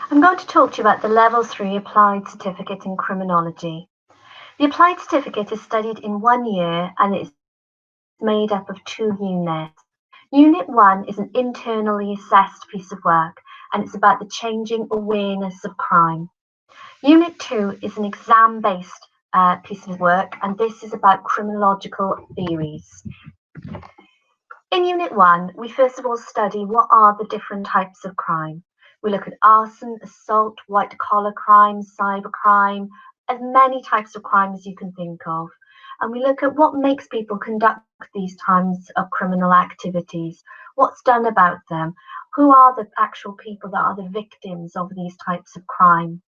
I'm going to talk to you about the Level 3 Applied Certificate in Criminology. The Applied Certificate is studied in 1 year and it's made up of 2 units. Unit 1 is an internally assessed piece of work and it's about the changing awareness of crime. Unit 2 is an exam-based piece of work and this is about criminological theories. In Unit 1, we first of all study what are the different types of crime. We look at arson, assault, white-collar crime, cybercrime, as many types of crime as you can think of. And we look at what makes people conduct these types of criminal activities, what's done about them, who are the actual people that are the victims of these types of crime.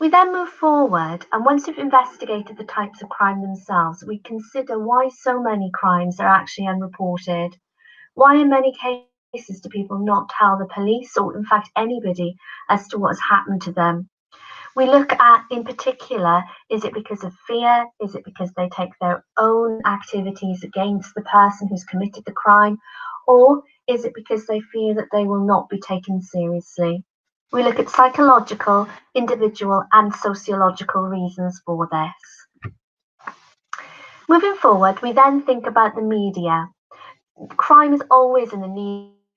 We then move forward, and once we've investigated the types of crime themselves, we consider why so many crimes are actually unreported. Why in many cases do people not tell the police or in fact anybody as to what has happened to them? We look at, in particular, is it because of fear? Is it because they take their own activities against the person who's committed the crime? Or is it because they fear that they will not be taken seriously? We look at psychological, individual and sociological reasons for this. Moving forward, we then think about the media. Crime is always in the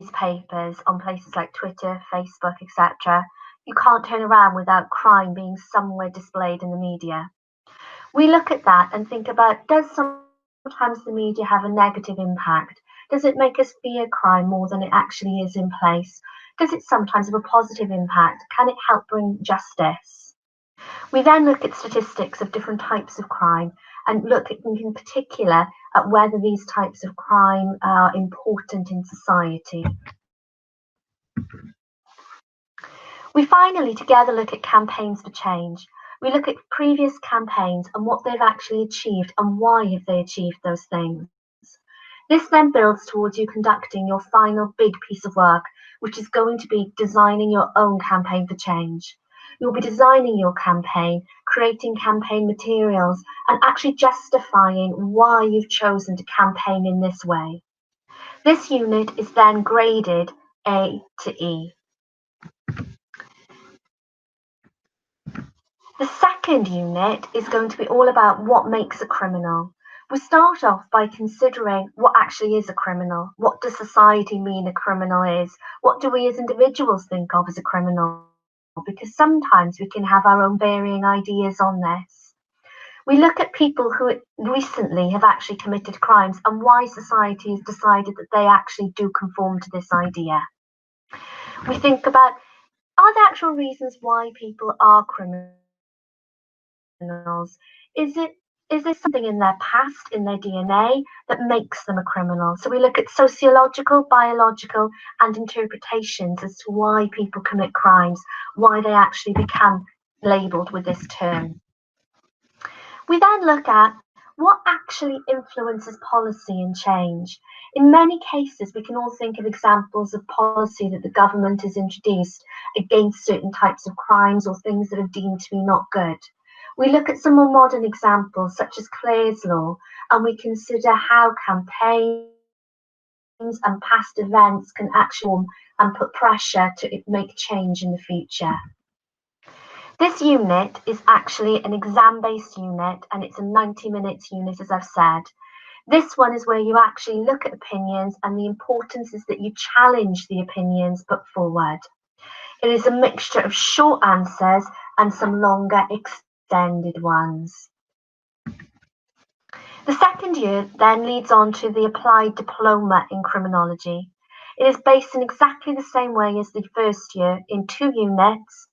newspapers on places like Twitter, Facebook, etc. You can't turn around without crime being somewhere displayed in the media. We look at that and think about, does sometimes the media have a negative impact? Does it make us fear crime more than it actually is in place? Does it sometimes have a positive impact? Can it help bring justice? We then look at statistics of different types of crime and look at, in particular at whether these types of crime are important in society. We finally together look at campaigns for change. We look at previous campaigns and what they've actually achieved and why have they achieved those things. This then builds towards you conducting your final big piece of work, which is going to be designing your own campaign for change. You'll be designing your campaign, creating campaign materials, and actually justifying why you've chosen to campaign in this way. This unit is then graded A to E. The second unit is going to be all about what makes a criminal. We start off by considering what actually is a criminal. What does society mean a criminal is? What do we as individuals think of as a criminal? Because sometimes we can have our own varying ideas on this. We look at people who recently have actually committed crimes and why society has decided that they actually do conform to this idea. We think about, are there actual reasons why people are criminals? Is there something in their past, in their DNA, that makes them a criminal? So we look at sociological, biological, and interpretations as to why people commit crimes, why they actually become labelled with this term. We then look at what actually influences policy and change. In many cases, we can all think of examples of policy that the government has introduced against certain types of crimes or things that are deemed to be not good. We look at some more modern examples, such as Clare's Law, and we consider how campaigns and past events can actually and put pressure to make change in the future. This unit is actually an exam-based unit, and it's a 90 minutes unit, as I've said. This one is where you actually look at opinions, and the importance is that you challenge the opinions put forward. It is a mixture of short answers and some longer extended ones. The second year then leads on to the Applied Diploma in Criminology. It is based in exactly the same way as the first year in 2 units,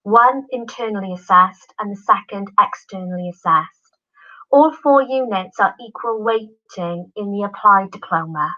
one internally assessed and the second externally assessed. All 4 units are equal weighting in the Applied Diploma.